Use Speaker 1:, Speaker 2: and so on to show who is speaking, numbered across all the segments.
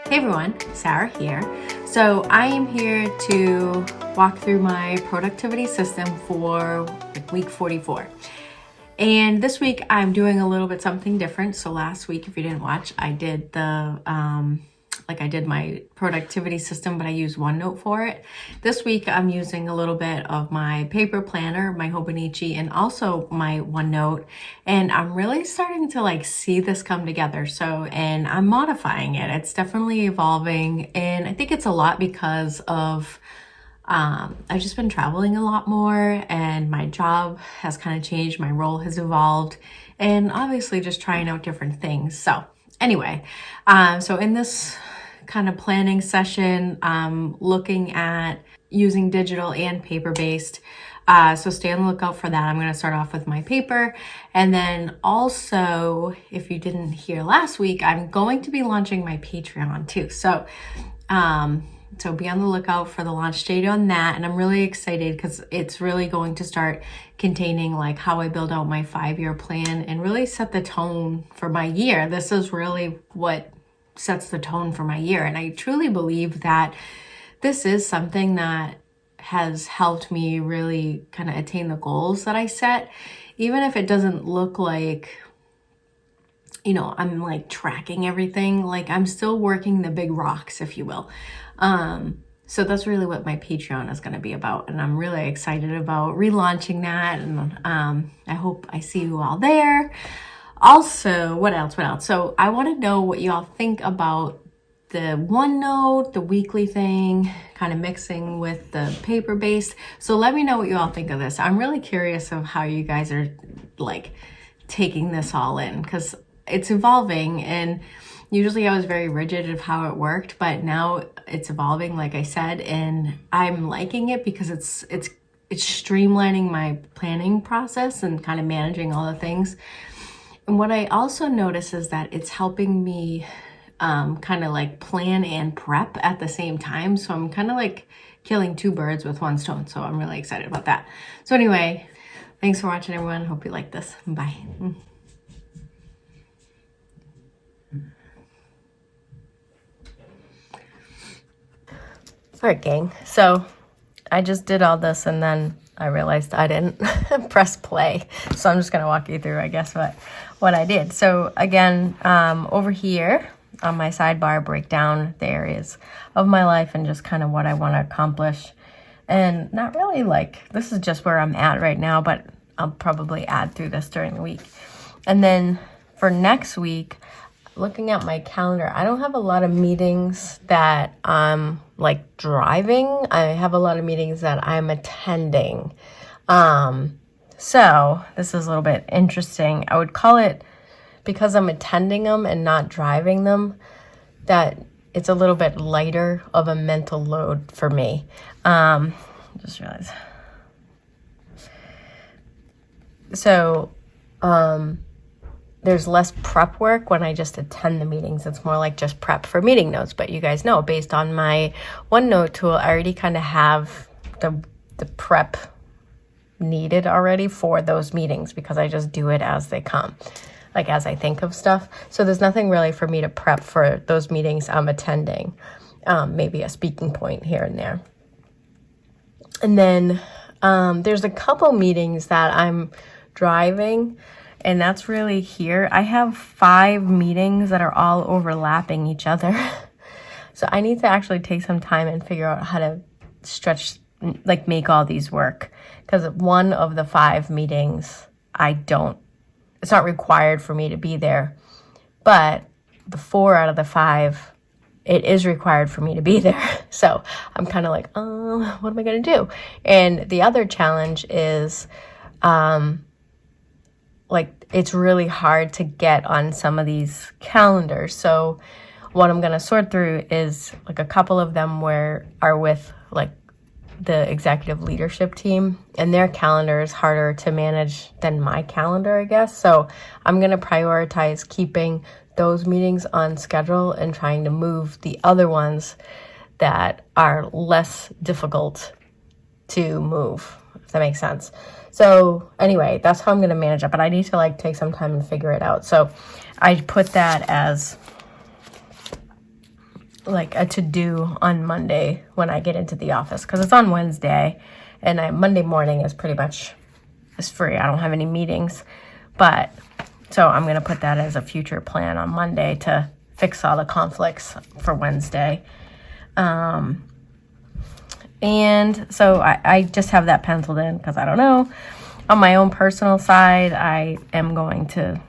Speaker 1: Hey everyone, Sarah here. So I am here to walk through my productivity system for week 44. And this week I'm doing a little bit something different. So last week, if you didn't watch, I did I did my productivity system, but I used OneNote for it. This week I'm using a little bit of my paper planner, my Hobonichi, and also my OneNote. And I'm really starting to see this come together. And I'm modifying it. It's definitely evolving. And I think it's a lot because of I've just been traveling a lot more, and my job has kind of changed. My role has evolved, and obviously just trying out different things. So anyway, so in this kind of planning session, looking at using digital and paper-based. So stay on the lookout for that. I'm going to start off with my paper. And then also, if you didn't hear last week, I'm going to be launching my Patreon too. So be on the lookout for the launch date on that. And I'm really excited because it's really going to start containing how I build out my 5-year plan and really set the tone for my year. This is really what sets the tone for my year. And I truly believe that this is something that has helped me really kind of attain the goals that I set, even if it doesn't look like, I'm tracking everything. I'm still working the big rocks, if you will. So that's really what my Patreon is going to be about. And I'm really excited about relaunching that. And I hope I see you all there. Also, what else? So I want to know what you all think about the OneNote, the weekly thing, kind of mixing with the paper-based. So let me know what you all think of this. I'm really curious of how you guys are taking this all in, because it's evolving, and usually I was very rigid of how it worked, but now it's evolving, like I said, and I'm liking it because it's streamlining my planning process and kind of managing all the things. And what I also notice is that it's helping me kind of plan and prep at the same time. So I'm kind of killing 2 birds with 1 stone. So I'm really excited about that. So anyway, thanks for watching, everyone. Hope you like this. Bye. All right, gang. So I just did all this, and then I realized I didn't press play. So I'm just going to walk you through, I guess, what I did. So again, over here on my sidebar, break down the areas of my life and just kind of what I want to accomplish. And not really this is just where I'm at right now, but I'll probably add through this during the week. And then for next week, looking at my calendar, I don't have a lot of meetings that I'm driving. I have a lot of meetings that I'm attending. So this is a little bit interesting. I would call it, because I'm attending them and not driving them, that it's a little bit lighter of a mental load for me. Just realized. So, there's less prep work when I just attend the meetings. It's more just prep for meeting notes. But you guys know, based on my OneNote tool, I already kind of have the prep needed already for those meetings, because I just do it as they come, as I think of stuff. So there's nothing really for me to prep for those meetings I'm attending. Maybe a speaking point here and there. And then there's a couple meetings that I'm driving, and that's really here. I have 5 meetings that are all overlapping each other. So I need to actually take some time and figure out how to stretch, make all these work. Because one of the 5 meetings, it's not required for me to be there. But the 4 out of the 5, it is required for me to be there. So I'm kind of what am I going to do? And the other challenge is, it's really hard to get on some of these calendars. So what I'm going to sort through is a couple of them are with the executive leadership team, and their calendar is harder to manage than my calendar, I guess. So I'm going to prioritize keeping those meetings on schedule and trying to move the other ones that are less difficult to move, if that makes sense. So anyway, that's how I'm going to manage it, but I need to take some time and figure it out. So I put that as like a to-do on Monday when I get into the office, because it's on Wednesday, and Monday morning is pretty much is free. I don't have any meetings, but so I'm going to put that as a future plan on Monday to fix all the conflicts for Wednesday. And so I just have that penciled in because I don't know. On my own personal side, I am going to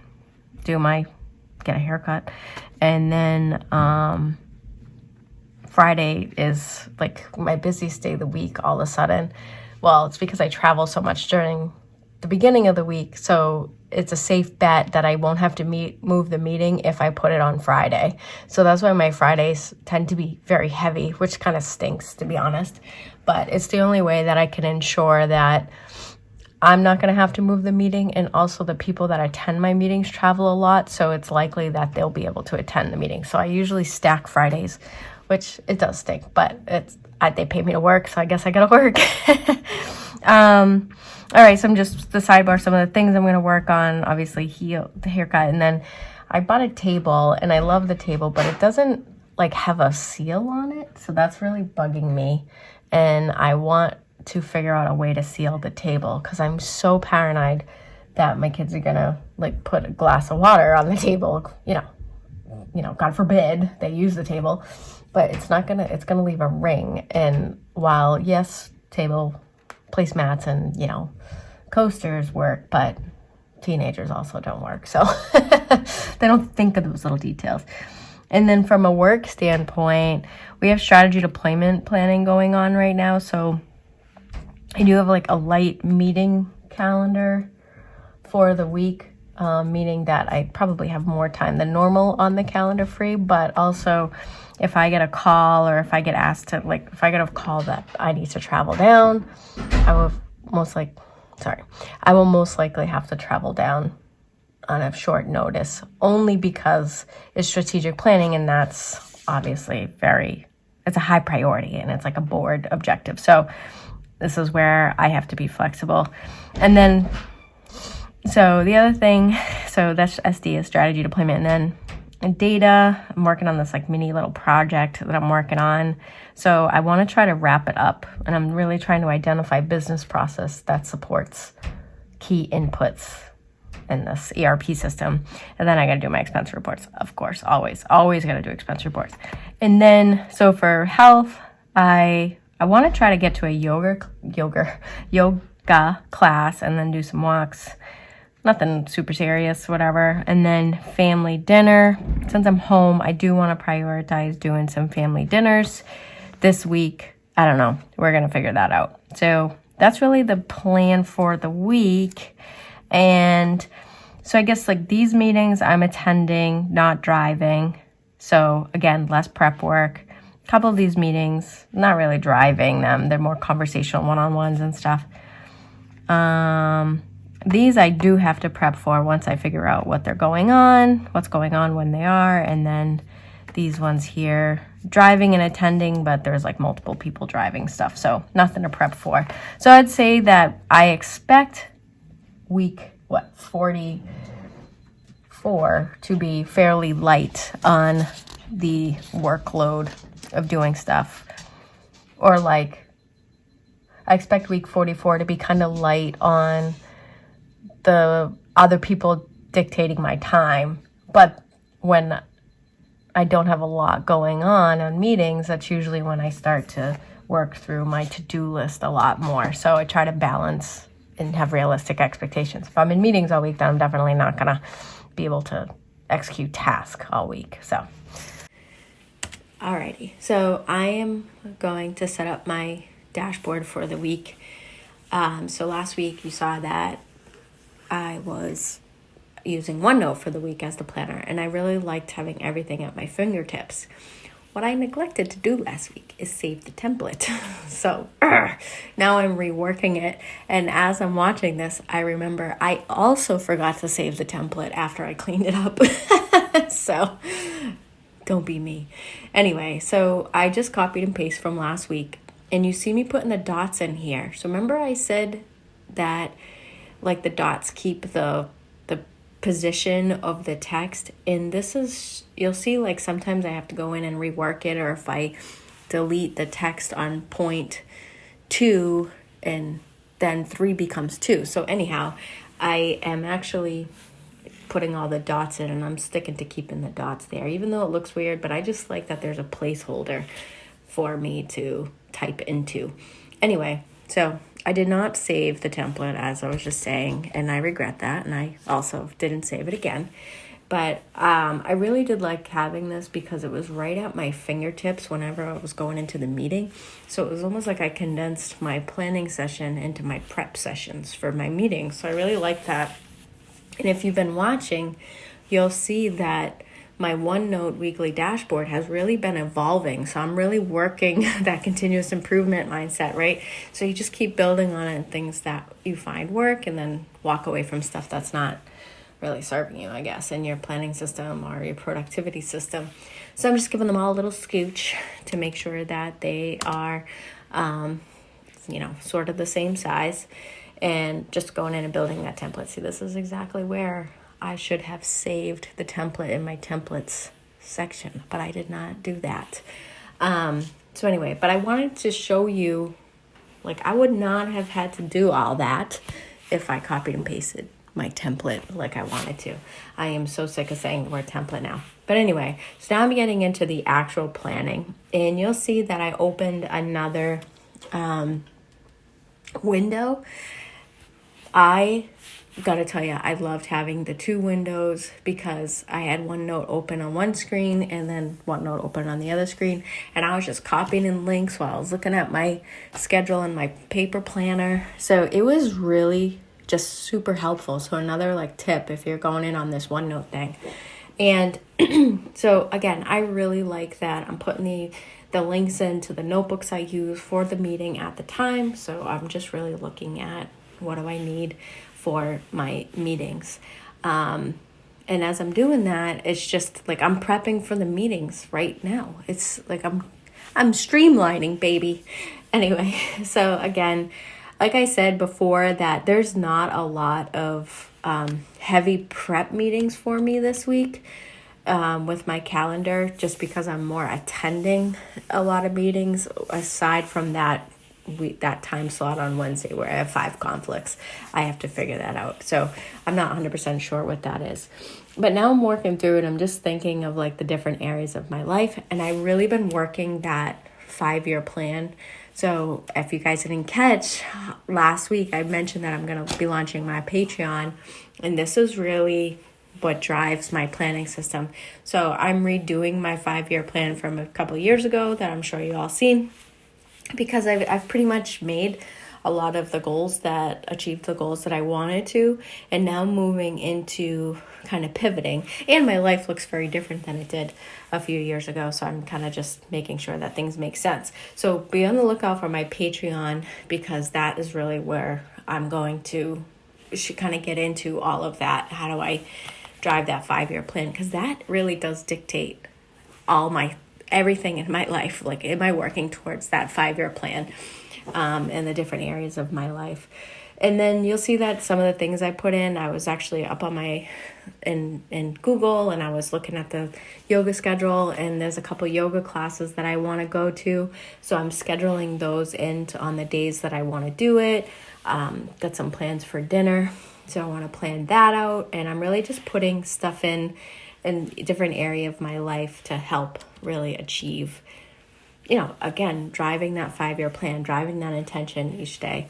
Speaker 1: get a haircut. And then Friday is like my busiest day of the week all of a sudden. Well, it's because I travel so much during the beginning of the week. So it's a safe bet that I won't have to move the meeting if I put it on Friday. So that's why my Fridays tend to be very heavy, which kind of stinks, to be honest. But it's the only way that I can ensure that I'm not going to have to move the meeting. And also the people that attend my meetings travel a lot. So it's likely that they'll be able to attend the meeting. So I usually stack Fridays, which it does stink, but they pay me to work. So I guess I got to work. All right, so I'm just the sidebar, some of the things I'm going to work on, obviously the haircut, and then I bought a table, and I love the table, but it doesn't like have a seal on it, so that's really bugging me, and I want to figure out a way to seal the table, because I'm so paranoid that my kids are going to like put a glass of water on the table, you know, God forbid they use the table, but it's going to leave a ring, and while, yes, table placemats and, you know, coasters work, but teenagers also don't work. So they don't think of those little details. And then from a work standpoint, we have strategy deployment planning going on right now. So I do have like a light meeting calendar for the week, meaning that I probably have more time than normal on the calendar free, but also if I get a call or if I get asked to, like, if I get a call that I need to travel down, I will most likely have to travel down on a short notice, only because it's strategic planning, and that's obviously it's a high priority, and it's like a board objective. So this is where I have to be flexible. And then, so the other thing, so that's SD is strategy deployment, and then data, I'm working on this like mini little project that I'm working on. So I want to try to wrap it up, and I'm really trying to identify business process that supports key inputs in this ERP system. And then I got to do my expense reports, of course, always got to do expense reports. And then, so for health, I want to try to get to a yoga class and then do some walks. Nothing super serious, whatever. And then family dinner. Since I'm home, I do want to prioritize doing some family dinners this week. I don't know. We're going to figure that out. So that's really the plan for the week. And so I guess like these meetings I'm attending, not driving. So again, less prep work. A couple of these meetings, not really driving them. They're more conversational one-on-ones and stuff. These I do have to prep for once I figure out what's going on when they are, and then these ones here, driving and attending, but there's like multiple people driving stuff, so nothing to prep for. So I'd say that I expect week 44 to be fairly light on the workload of doing stuff, or like I expect week 44 to be kind of light on the other people dictating my time. But when I don't have a lot going on meetings, that's usually when I start to work through my to-do list a lot more. So I try to balance and have realistic expectations. If I'm in meetings all week, then I'm definitely not gonna be able to execute tasks all week. So alrighty, so I am going to set up my dashboard for the week. So last week you saw that I was using OneNote for the week as the planner, and I really liked having everything at my fingertips. What I neglected to do last week is save the template. So now I'm reworking it, and as I'm watching this, I remember I also forgot to save the template after I cleaned it up. So don't be me. Anyway, so I just copied and pasted from last week, and you see me putting the dots in here. So remember I said that like the dots keep the position of the text. And this is, you'll see like sometimes I have to go in and rework it, or if I delete the text on point 2 and then 3 becomes 2. So anyhow, I am actually putting all the dots in, and I'm sticking to keeping the dots there, even though it looks weird, but I just like that there's a placeholder for me to type into. Anyway, so I did not save the template, as I was just saying, and I regret that, and I also didn't save it again. But I really did like having this because it was right at my fingertips whenever I was going into the meeting. So it was almost like I condensed my planning session into my prep sessions for my meetings. So I really like that. And if you've been watching, you'll see that my OneNote weekly dashboard has really been evolving. So I'm really working that continuous improvement mindset, right? So you just keep building on it, things that you find work, and then walk away from stuff that's not really serving you, I guess, in your planning system or your productivity system. So I'm just giving them all a little scooch to make sure that they are, sort of the same size, and just going in and building that template. See, this is exactly where I should have saved the template in my templates section, but I did not do that. So anyway, but I wanted to show you, like, I would not have had to do all that if I copied and pasted my template like I wanted to. I am so sick of saying the word template now. But anyway, so now I'm getting into the actual planning, and you'll see that I opened another window. I gotta tell you, I loved having the 2 windows because I had OneNote open on one screen and then OneNote open on the other screen, and I was just copying in links while I was looking at my schedule and my paper planner. So it was really just super helpful. So another like tip if you're going in on this OneNote thing. And so again, I really like that I'm putting the links into the notebooks I use for the meeting at the time. So I'm just really looking at what do I need for my meetings. And as I'm doing that, it's just like I'm prepping for the meetings right now. It's like I'm streamlining, baby. Anyway, so again, like I said before, that there's not a lot of heavy prep meetings for me this week with my calendar, just because I'm more attending a lot of meetings aside from that time slot on Wednesday where I have 5 conflicts. I have to figure that out. So I'm not 100% sure what that is. But now I'm working through it. I'm just thinking of like the different areas of my life. And I've really been working that 5-year plan. So if you guys didn't catch, last week I mentioned that I'm going to be launching my Patreon. And this is really what drives my planning system. So I'm redoing my 5-year plan from a couple of years ago that I'm sure you all seen, because I've pretty much made a lot of the goals that achieved the goals that I wanted to, and now moving into kind of pivoting. And my life looks very different than it did a few years ago, so I'm kind of just making sure that things make sense. So be on the lookout for my Patreon, because that is really where I'm going to kind of get into all of that. How do I drive that 5-year plan? Because that really does dictate everything in my life. Like, am I working towards that 5-year plan in the different areas of my life? And then you'll see that some of the things I put in, I was actually up on in Google, and I was looking at the yoga schedule, and there's a couple yoga classes that I want to go to. So I'm scheduling those on the days that I want to do it. Got some plans for dinner, so I want to plan that out. And I'm really just putting stuff in different area of my life to help really achieve, again, driving that 5-year plan, driving that intention each day.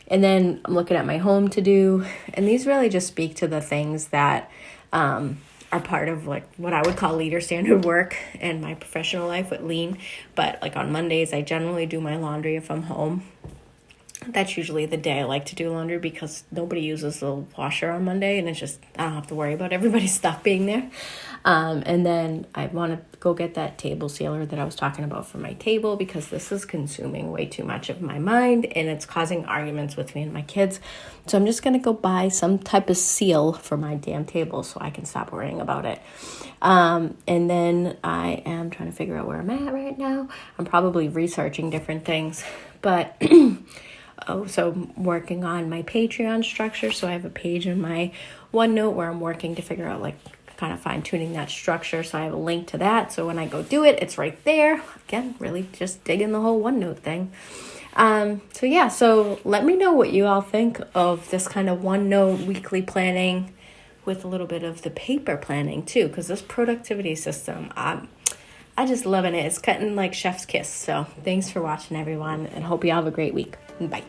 Speaker 1: And then I'm looking at my home to do, and these really just speak to the things that are part of like what I would call leader standard work in my professional life with Lean. But like on Mondays, I generally do my laundry if I'm home. That's usually the day I like to do laundry, because nobody uses the washer on Monday, and it's just, I don't have to worry about everybody's stuff being there. And then I want to go get that table sealer that I was talking about for my table, because this is consuming way too much of my mind, and it's causing arguments with me and my kids. So I'm just going to go buy some type of seal for my damn table so I can stop worrying about it. And then I am trying to figure out where I'm at right now. I'm probably researching different things, but So I'm working on my Patreon structure. So I have a page in my OneNote where I'm working to figure out like kind of fine tuning that structure. So I have a link to that. So when I go do it, it's right there. Again, really just digging the whole OneNote thing. So yeah, so let me know what you all think of this kind of OneNote weekly planning with a little bit of the paper planning too, because this productivity system, I just loving it. It's cutting like chef's kiss. So thanks for watching, everyone, and hope you all have a great week. Bye.